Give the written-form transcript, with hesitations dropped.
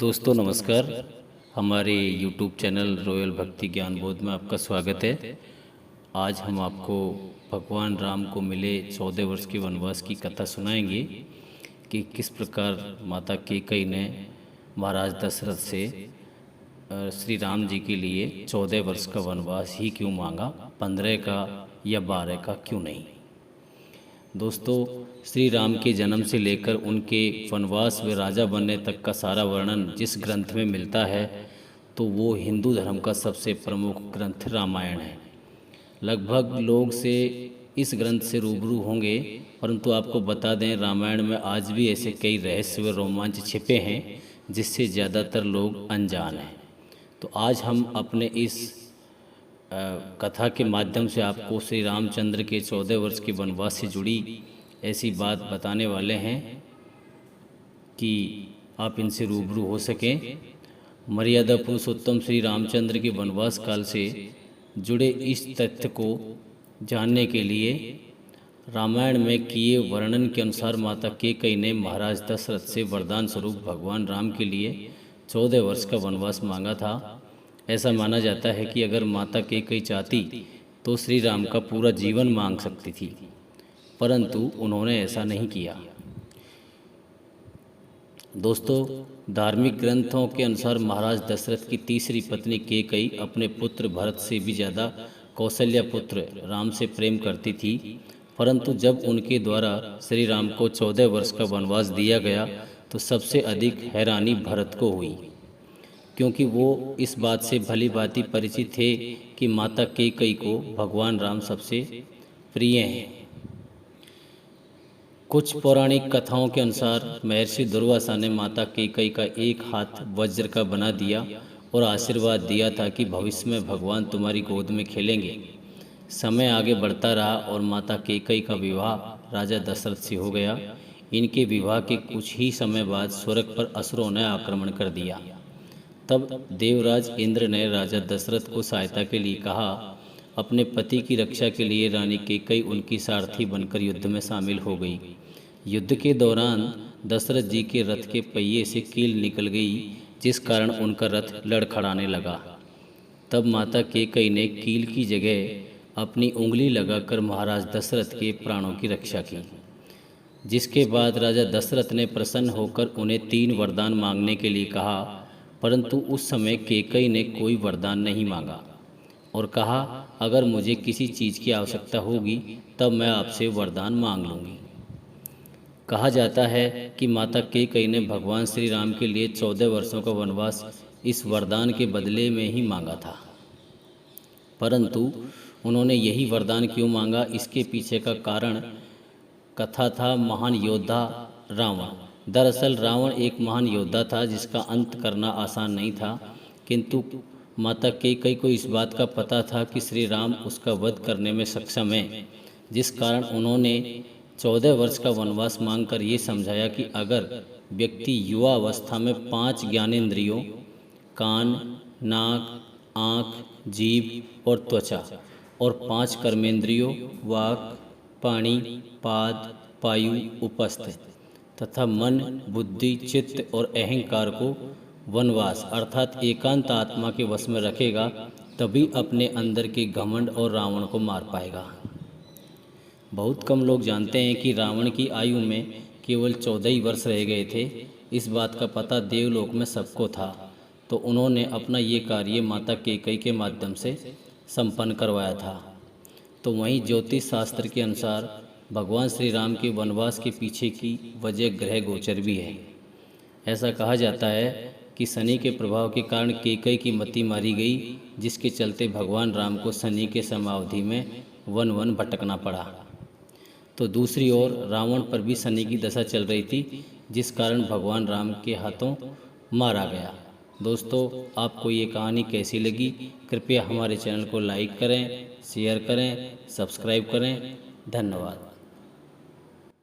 दोस्तों नमस्कार। हमारे YouTube चैनल रॉयल भक्ति ज्ञान बोध में आपका स्वागत है। आज हम आपको भगवान राम को मिले 14 वर्ष के वनवास की कथा सुनाएंगे कि किस प्रकार माता कैकेयी ने महाराज दशरथ से श्री राम जी के लिए 14 वर्ष का वनवास ही क्यों मांगा, 15 का या 12 का क्यों नहीं। दोस्तों, श्री राम के जन्म से लेकर उनके वनवास व राजा बनने तक का सारा वर्णन जिस ग्रंथ में मिलता है तो वो हिंदू धर्म का सबसे प्रमुख ग्रंथ रामायण है। लगभग लोग से इस ग्रंथ से रूबरू होंगे, परंतु आपको बता दें रामायण में आज भी ऐसे कई रहस्य व रोमांच छिपे हैं जिससे ज़्यादातर लोग अनजान हैं। तो आज हम अपने इस कथा के माध्यम से आपको श्री रामचंद्र के 14 वर्ष के वनवास से जुड़ी ऐसी बात बताने वाले हैं कि आप इनसे रूबरू हो सकें। मर्यादा पुरुषोत्तम श्री रामचंद्र के वनवास काल से जुड़े इस तथ्य को जानने के लिए रामायण में किए वर्णन के अनुसार माता कैकेयी ने महाराज दशरथ से वरदान स्वरूप भगवान राम के लिए 14 वर्ष का वनवास मांगा था। ऐसा माना जाता है कि अगर माता कैकेयी चाहती तो श्री राम का पूरा जीवन मांग सकती थी, परंतु उन्होंने ऐसा नहीं किया। दोस्तों, धार्मिक ग्रंथों के अनुसार महाराज दशरथ की तीसरी पत्नी कैकेयी अपने पुत्र भरत से भी ज़्यादा कौशल्या पुत्र राम से प्रेम करती थी, परंतु जब उनके द्वारा श्री राम को 14 वर्ष का वनवास दिया गया तो सबसे अधिक हैरानी भरत को हुई, क्योंकि वो इस बात से भली भांति परिचित थे कि माता कैकेयी को भगवान राम सबसे प्रिय हैं। कुछ पौराणिक कथाओं के अनुसार महर्षि दुर्वासा ने माता कैकेयी का एक हाथ वज्र का बना दिया और आशीर्वाद दिया था कि भविष्य में भगवान तुम्हारी गोद में खेलेंगे। समय आगे बढ़ता रहा और माता कैकेयी का विवाह राजा दशरथ से हो गया। इनके विवाह के कुछ ही समय बाद स्वर्ग पर असुरों ने आक्रमण कर दिया। तब देवराज इंद्र ने राजा दशरथ को सहायता के लिए कहा। अपने पति की रक्षा के लिए रानी कैकेयी उनकी सारथी बनकर युद्ध में शामिल हो गई। युद्ध के दौरान दशरथ जी के रथ के पहिए से कील निकल गई, जिस कारण उनका रथ लड़खड़ाने लगा। तब माता कैकेयी ने कील की जगह अपनी उंगली लगाकर महाराज दशरथ के प्राणों की रक्षा की, जिसके बाद राजा दशरथ ने प्रसन्न होकर उन्हें 3 वरदान मांगने के लिए कहा, परंतु उस समय कैकेयी ने कोई वरदान नहीं मांगा और कहा, अगर मुझे किसी चीज़ की आवश्यकता होगी तब मैं आपसे वरदान मांग लूँगी। कहा जाता है कि माता कैकेयी ने भगवान श्री राम के लिए 14 वर्षों का वनवास इस वरदान के बदले में ही मांगा था, परंतु उन्होंने यही वरदान क्यों मांगा, इसके पीछे का कारण कथा था महान योद्धा रावण। दरअसल रावण एक महान योद्धा था जिसका अंत करना आसान नहीं था, किंतु माता कैकेयी को इस बात का पता था कि श्री राम उसका वध करने में सक्षम हैं, जिस कारण उन्होंने 14 वर्ष का वनवास मांगकर ये समझाया कि अगर व्यक्ति युवा अवस्था में 5 ज्ञानेंद्रियों कान, नाक, आँख, जीभ और त्वचा और 5 कर्मेंद्रियों वाक, पाणी, पाद, पायु, उपस्थ तथा मन, बुद्धि, चित्त और अहंकार को वनवास अर्थात एकांत आत्मा के वश में रखेगा, तभी अपने अंदर के घमंड और रावण को मार पाएगा। बहुत कम लोग जानते हैं कि रावण की आयु में केवल 14 ही वर्ष रह गए थे। इस बात का पता देवलोक में सबको था, तो उन्होंने अपना ये कार्य माता कैकेयी के माध्यम से संपन्न करवाया था। तो वहीं ज्योतिष शास्त्र के अनुसार भगवान श्री राम के वनवास के पीछे की वजह ग्रह गोचर भी है। ऐसा कहा जाता है कि शनि के प्रभाव के कारण कैकेयी की मति मारी गई, जिसके चलते भगवान राम को शनि के समावधि में वन वन भटकना पड़ा। तो दूसरी ओर रावण पर भी शनि की दशा चल रही थी, जिस कारण भगवान राम के हाथों मारा गया। दोस्तों, आपको ये कहानी कैसी लगी? कृपया हमारे चैनल को लाइक करें, शेयर करें, सब्सक्राइब करें। धन्यवाद।